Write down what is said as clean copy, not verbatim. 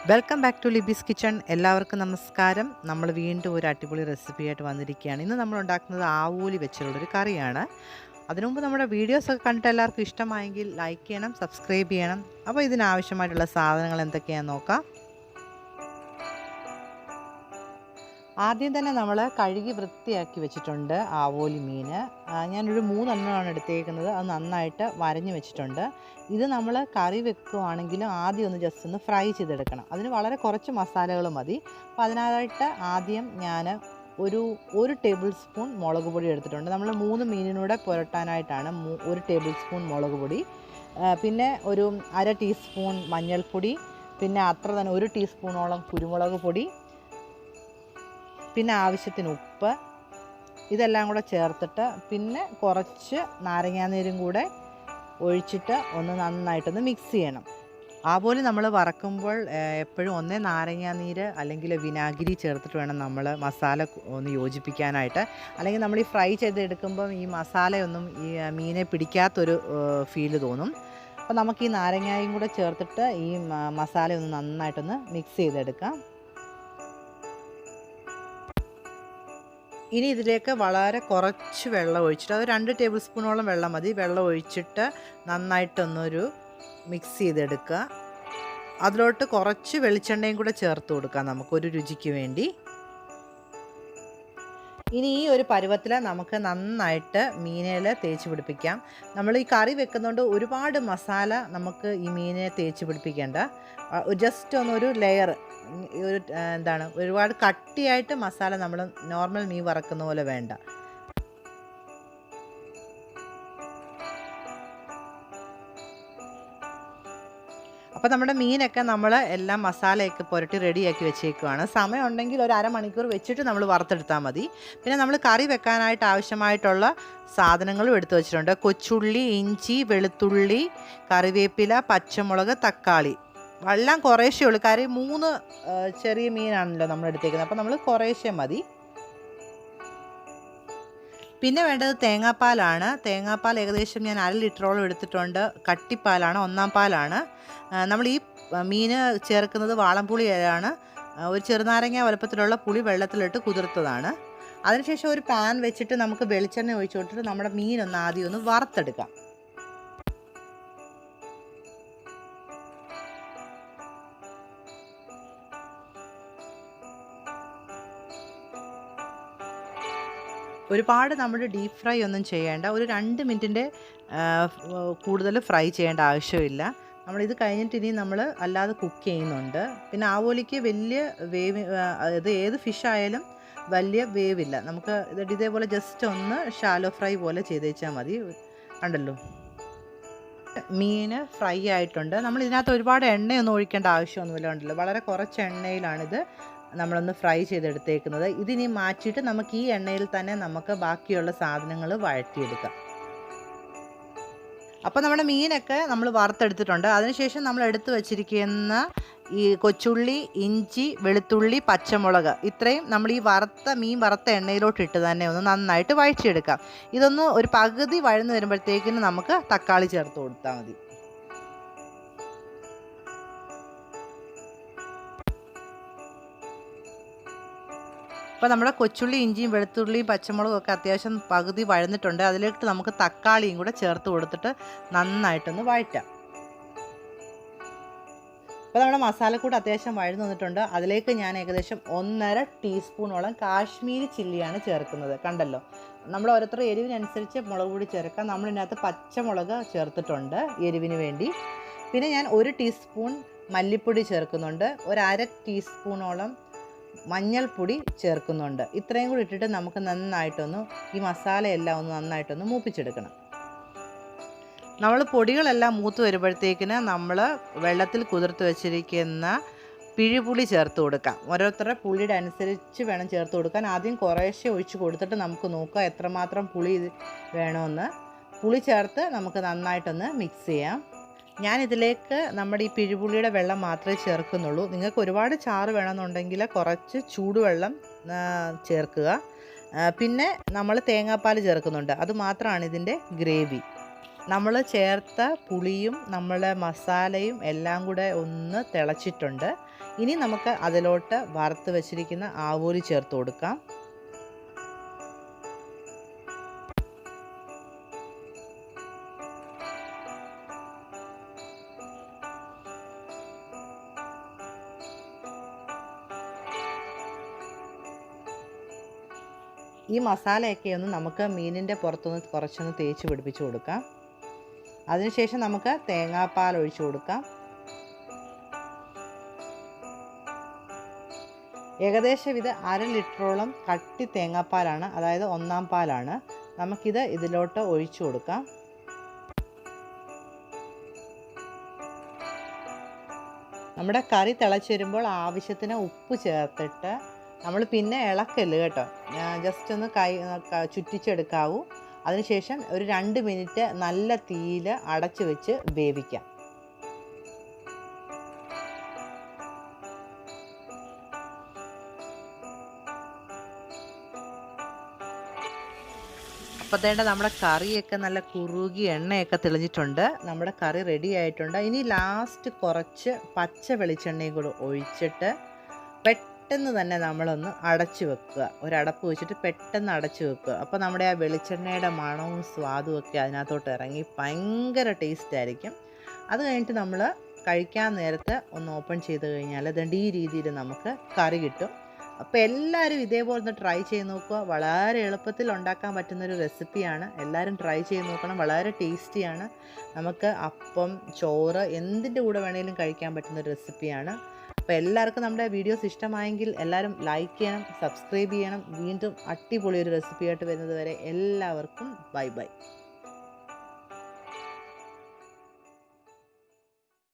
Welcome back to Libby's kitchen. എല്ലാവർക്കും നമസ്കാരം. നമ്മൾ വീണ്ടും ഒരു അടിപൊളി റെസിപ്പിയായിട്ട് വന്നിരിക്കുകയാണ്. ഇന്ന് നമ്മൾ ഉണ്ടാക്കുന്നത് ആവോലി വെച്ചുള്ളൊരു കറിയാണ്. അതിനു മുമ്പ് നമ്മുടെ വീഡിയോസൊക്കെ കണ്ടിട്ട് എല്ലാവർക്കും ഇഷ്ടമായെങ്കിൽ ലൈക്ക് ചെയ്യണം, സബ്സ്ക്രൈബ് ചെയ്യണം. അപ്പോൾ ഇതിനാവശ്യമായിട്ടുള്ള സാധനങ്ങൾ എന്തൊക്കെയാണെന്ന് നോക്കാം. ആദ്യം തന്നെ നമ്മൾ കഴുകി വൃത്തിയാക്കി വെച്ചിട്ടുണ്ട് ആവോലി മീൻ. ഞാനൊരു 3 എണ്ണമാണ് എടുത്തേക്കുന്നത്. അത് നന്നായിട്ട് വരഞ്ഞ് വെച്ചിട്ടുണ്ട്. ഇത് നമ്മൾ കറി വെക്കുകയാണെങ്കിലും ആദ്യം ഒന്ന് ജസ്റ്റ് ഒന്ന് ഫ്രൈ ചെയ്തെടുക്കണം. അതിന് വളരെ കുറച്ച് മസാലകൾ മതി. അപ്പോൾ അതിനായിട്ട് ആദ്യം ഞാൻ ഒരു ടേബിൾ സ്പൂൺ മുളക് പൊടി എടുത്തിട്ടുണ്ട്. നമ്മൾ 3 മീനിനൂടെ പുരട്ടാനായിട്ടാണ് 1 ടേബിൾ സ്പൂൺ മുളക് പൊടി, പിന്നെ ഒരു 1/2 ടീസ്പൂൺ മഞ്ഞൾപ്പൊടി, പിന്നെ അത്ര തന്നെ 1 ടീസ്പൂണോളം കുരുമുളക് പൊടി, പിന്നെ ആവശ്യത്തിന് ഉപ്പ്, ഇതെല്ലാം കൂടെ ചേർത്തിട്ട് പിന്നെ കുറച്ച് നാരങ്ങാനീരും കൂടെ ഒഴിച്ചിട്ട് ഒന്ന് നന്നായിട്ടൊന്ന് മിക്സ് ചെയ്യണം. ആവോലി നമ്മൾ വറക്കുമ്പോൾ എപ്പോഴും ഒന്നേ നാരങ്ങാനീര് അല്ലെങ്കിൽ വിനാഗിരി ചേർത്തിട്ട് വേണം നമ്മൾ മസാല ഒന്ന് യോജിപ്പിക്കാനായിട്ട്. അല്ലെങ്കിൽ നമ്മൾ ഈ ഫ്രൈ ചെയ്തെടുക്കുമ്പം ഈ മസാലയൊന്നും ഈ മീനെ പിടിക്കാത്തൊരു ഫീല് തോന്നും. അപ്പോൾ നമുക്ക് ഈ നാരങ്ങായും കൂടെ ചേർത്തിട്ട് ഈ മസാല ഒന്ന് നന്നായിട്ടൊന്ന് മിക്സ് ചെയ്തെടുക്കാം. ഇനി ഇതിലേക്ക് വളരെ കുറച്ച് വെള്ളം ഒഴിച്ചിട്ട്, അത് 2 ടേബിൾ സ്പൂണോളം വെള്ളം മതി. വെള്ളം ഒഴിച്ചിട്ട് നന്നായിട്ടൊന്നൊരു മിക്സ് ചെയ്തെടുക്കുക. അതിലോട്ട് കുറച്ച് വെളിച്ചെണ്ണയും കൂടെ ചേർത്ത് കൊടുക്കാം നമുക്കൊരു രുചിക്ക് വേണ്ടി. ഇനി ഈ ഒരു പരുവത്തിൽ നമുക്ക് നന്നായിട്ട് മീനിൽ തേച്ച് പിടിപ്പിക്കാം. നമ്മൾ ഈ കറി വെക്കുന്നതുകൊണ്ട് ഒരുപാട് മസാല നമുക്ക് ഈ മീനെ തേച്ച് പിടിപ്പിക്കേണ്ട. ജസ്റ്റ് ഒന്നൊരു ലെയർ, ഒരുപാട് കട്ടിയായിട്ട് മസാല നമ്മൾ നോർമൽ മീൻ വറക്കുന്ന പോലെ വേണ്ട. അപ്പോൾ നമ്മുടെ മീനൊക്കെ നമ്മൾ എല്ലാം മസാലയൊക്കെ പുരട്ടി റെഡിയാക്കി വെച്ചേക്കുവാണ്. സമയം ഉണ്ടെങ്കിൽ ഒരു അരമണിക്കൂർ വെച്ചിട്ട് നമ്മൾ വറുത്തെടുത്താൽ മതി. പിന്നെ നമ്മൾ കറി വെക്കാനായിട്ട് ആവശ്യമായിട്ടുള്ള സാധനങ്ങളും എടുത്തു വെച്ചിട്ടുണ്ട്. കൊച്ചുള്ളി, ഇഞ്ചി, വെളുത്തുള്ളി, കറിവേപ്പില, പച്ചമുളക്, തക്കാളി, എല്ലാം കുറേശ്ശേ ഉള്ളൂ. കാര്യം 3 ചെറിയ മീനാണല്ലോ നമ്മൾ എടുത്തേക്കുന്നത്. അപ്പോൾ നമ്മൾ കുറേശ്ശേ മതി. പിന്നെ വേണ്ടത് തേങ്ങാപ്പാലാണ്. തേങ്ങാപ്പാൽ ഏകദേശം ഞാൻ 1/2 ലിറ്ററോളം എടുത്തിട്ടുണ്ട്. കട്ടിപ്പാലാണ്, 1-ാം പാലാണ്. നമ്മൾ ഈ മീൻ ചേർക്കുന്നത് വാളംപുളിയാണ്. ഒരു ചെറുനാരങ്ങ വലുപ്പത്തിലുള്ള പുളി വെള്ളത്തിലിട്ട് കുതിർത്തതാണ്. അതിനുശേഷം ഒരു പാൻ വെച്ചിട്ട് നമുക്ക് വെളിച്ചെണ്ണ ഒഴിച്ചു കൊടുത്തിട്ട് നമ്മുടെ മീനൊന്ന് ആദ്യം ഒന്ന് വറുത്തെടുക്കാം. ഒരുപാട് നമ്മൾ ഡീപ്പ് ഫ്രൈ ഒന്നും ചെയ്യേണ്ട. ഒരു 2 മിനിറ്റിൻ്റെ കൂടുതൽ ഫ്രൈ ചെയ്യേണ്ട ആവശ്യമില്ല. നമ്മളിത് കഴിഞ്ഞിട്ട് ഇനി നമ്മൾ അല്ലാതെ കുക്ക് ചെയ്യുന്നുണ്ട്. പിന്നെ ആവോലിക്ക് വലിയ വേവ്, ഇത് ഏത് ഫിഷ് ആയാലും വലിയ വേവില്ല. നമുക്ക് ഇതേപോലെ ജസ്റ്റ് ഒന്ന് ഷാലോ ഫ്രൈ പോലെ ചെയ്തേച്ചാൽ മതി. കണ്ടല്ലോ, മീൻ ഫ്രൈ ആയിട്ടുണ്ട്. നമ്മൾ ഇതിനകത്ത് ഒരുപാട് എണ്ണയൊന്നും ഒഴിക്കേണ്ട ആവശ്യമൊന്നുമില്ല. കണ്ടല്ലോ, വളരെ കുറച്ച് എണ്ണയിലാണിത് നമ്മളൊന്ന് ഫ്രൈ ചെയ്തെടുത്തേക്കുന്നത്. ഇതിനി മാറ്റിയിട്ട് നമുക്ക് ഈ എണ്ണയിൽ തന്നെ നമുക്ക് ബാക്കിയുള്ള സാധനങ്ങൾ വഴറ്റിയെടുക്കാം. അപ്പോൾ നമ്മുടെ മീനൊക്കെ നമ്മൾ വറുത്തെടുത്തിട്ടുണ്ട്. അതിനുശേഷം നമ്മൾ എടുത്ത് വെച്ചിരിക്കുന്ന ഈ കൊച്ചുള്ളി, ഇഞ്ചി, വെളുത്തുള്ളി, പച്ചമുളക്, ഇത്രയും നമ്മൾ ഈ മീൻ വറുത്ത എണ്ണയിലോട്ട് ഇട്ട് തന്നെ ഒന്ന് നന്നായിട്ട് വഴറ്റിയെടുക്കാം. ഇതൊന്ന് ഒരു പകുതി വഴന്ന് വരുമ്പോഴത്തേക്കിന് നമുക്ക് തക്കാളി ചേർത്ത് കൊടുത്താൽ മതി. അപ്പോൾ നമ്മുടെ കൊച്ചുള്ളി, ഇഞ്ചിയും, വെളുത്തുള്ളിയും, പച്ചമുളകും ഒക്കെ അത്യാവശ്യം പകുതി വഴന്നിട്ടുണ്ട്. അതിലേക്ക് നമുക്ക് തക്കാളിയും കൂടെ ചേർത്ത് കൊടുത്തിട്ട് നന്നായിട്ടൊന്ന് വഴറ്റാം. അപ്പോൾ നമ്മുടെ മസാലക്കൂട്ട് അത്യാവശ്യം വഴന്നു വന്നിട്ടുണ്ട്. അതിലേക്ക് ഞാൻ ഏകദേശം 1.5 ടീസ്പൂണോളം കാശ്മീരി ചില്ലിയാണ് ചേർക്കുന്നത്. കണ്ടല്ലോ, നമ്മൾ ഓരോരുത്തർ എരിവിനനുസരിച്ച് മുളക് പൊടി ചേർക്കാം. നമ്മളിതിനകത്ത് പച്ചമുളക് ചേർത്തിട്ടുണ്ട് എരിവിന് വേണ്ടി. പിന്നെ ഞാൻ 1 ടീസ്പൂൺ മല്ലിപ്പൊടി ചേർക്കുന്നുണ്ട്. 1/2 ടീസ്പൂണോളം മഞ്ഞൾപ്പൊടി ചേർക്കുന്നുണ്ട്. ഇത്രയും കൂടി ഇട്ടിട്ട് നമുക്ക് നന്നായിട്ടൊന്ന് ഈ മസാലയെല്ലാം ഒന്ന് നന്നായിട്ടൊന്ന് മൂപ്പിച്ചെടുക്കണം. നമ്മൾ പൊടികളെല്ലാം മൂത്ത് വരുമ്പോഴത്തേക്കിന് നമ്മൾ വെള്ളത്തിൽ കുതിർത്ത് വെച്ചിരിക്കുന്ന പിഴിപുളി ചേർത്ത് കൊടുക്കാം. ഓരോരുത്തരുടെ പുളിയുടെ അനുസരിച്ച് വേണം ചേർത്ത് കൊടുക്കാൻ. ആദ്യം കുറേശ്ശെ ഒഴിച്ച് കൊടുത്തിട്ട് നമുക്ക് നോക്കാം എത്രമാത്രം പുളി വേണമെന്ന്. പുളി ചേർത്ത് നമുക്ക് നന്നായിട്ടൊന്ന് മിക്സ് ചെയ്യാം. ഞാനിതിലേക്ക് നമ്മുടെ ഈ പിഴിപുളിയുടെ വെള്ളം മാത്രമേ ചേർക്കുന്നുള്ളൂ. നിങ്ങൾക്ക് ഒരുപാട് ചാറ് വേണമെന്നുണ്ടെങ്കിൽ കുറച്ച് ചൂടുവെള്ളം ചേർക്കുക. പിന്നെ നമ്മൾ തേങ്ങാപ്പാൽ ചേർക്കുന്നുണ്ട്. അത് മാത്രമാണ് ഇതിൻ്റെ ഗ്രേവി. നമ്മൾ ചേർത്ത പുളിയും നമ്മളുടെ മസാലയും എല്ലാം കൂടെ ഒന്ന് തിളച്ചിട്ടുണ്ട്. ഇനി നമുക്ക് അതിലോട്ട് വറുത്ത് വെച്ചിരിക്കുന്ന ആവോലി ചേർത്ത് കൊടുക്കാം. ഈ മസാലയൊക്കെ ഒന്ന് നമുക്ക് മീനിൻ്റെ പുറത്തൊന്ന് കുറച്ചൊന്ന് തേച്ച് പിടിപ്പിച്ച് കൊടുക്കാം. അതിനുശേഷം നമുക്ക് തേങ്ങാപ്പാൽ ഒഴിച്ചു കൊടുക്കാം. ഏകദേശം ഇത് 1/2 ലിറ്ററോളം കട്ടി തേങ്ങാപ്പാലാണ്, അതായത് ഒന്നാം പാലാണ്. നമുക്കിത് ഇതിലോട്ട് ഒഴിച്ചു കൊടുക്കാം. നമ്മുടെ കറി തിളച്ച് വരുമ്പോൾ ആവശ്യത്തിന് ഉപ്പ് ചേർത്തിട്ട് നമ്മൾ പിന്നെ ഇളക്കല്ല് കേട്ടോ, ജസ്റ്റ് ഒന്ന് ചുറ്റിച്ചെടുക്കാവൂ. അതിനുശേഷം ഒരു 2 മിനിറ്റ് നല്ല തീയിൽ അടച്ചു വെച്ച് വേവിക്കാം. അപ്പോൾ നമ്മുടെ കറിയൊക്കെ നല്ല കുറുകി എണ്ണയൊക്കെ തെളിഞ്ഞിട്ടുണ്ട്. നമ്മുടെ കറി റെഡി ആയിട്ടുണ്ട്. ഇനി ലാസ്റ്റ് കുറച്ച് പച്ച വെളിച്ചെണ്ണയും കൂടെ ഒഴിച്ചിട്ട് പെട്ടെന്ന് തന്നെ നമ്മളൊന്ന് അടച്ചു വെക്കുക. ഒരടപ്പ് വെച്ചിട്ട് പെട്ടെന്ന് അടച്ചു വെക്കുക. അപ്പോൾ നമ്മുടെ ആ വെളിച്ചെണ്ണയുടെ മണവും സ്വാദും ഒക്കെ അതിനകത്തോട്ട് ഇറങ്ങി ഭയങ്കര ടേസ്റ്റ് ആയിരിക്കും. അത് കഴിഞ്ഞിട്ട് നമ്മൾ കഴിക്കാൻ നേരത്ത് ഒന്ന് ഓപ്പൺ ചെയ്ത് കഴിഞ്ഞാൽ അതുകൊണ്ട് ഈ രീതിയിൽ നമുക്ക് കറി കിട്ടും. അപ്പോൾ എല്ലാവരും ഇതേപോലെ ഒന്ന് ട്രൈ ചെയ്ത് നോക്കുക. വളരെ എളുപ്പത്തിൽ ഉണ്ടാക്കാൻ പറ്റുന്നൊരു റെസിപ്പിയാണ്. എല്ലാവരും ട്രൈ ചെയ്ത് നോക്കണം. വളരെ ടേസ്റ്റിയാണ്. നമുക്ക് അപ്പം, ചോറ് എന്തിൻ്റെ കൂടെ വേണമെങ്കിലും കഴിക്കാൻ പറ്റുന്നൊരു റെസിപ്പിയാണ്. അപ്പോൾ എല്ലാവർക്കും നമ്മുടെ വീഡിയോസ് ഇഷ്ടമായെങ്കിൽ എല്ലാവരും ലൈക്ക് ചെയ്യണം, സബ്സ്ക്രൈബ് ചെയ്യണം. വീണ്ടും അടിപൊളി ഒരു റെസിപ്പിയായിട്ട് വരുന്നത് വരെ എല്ലാവർക്കും ബൈ ബൈ.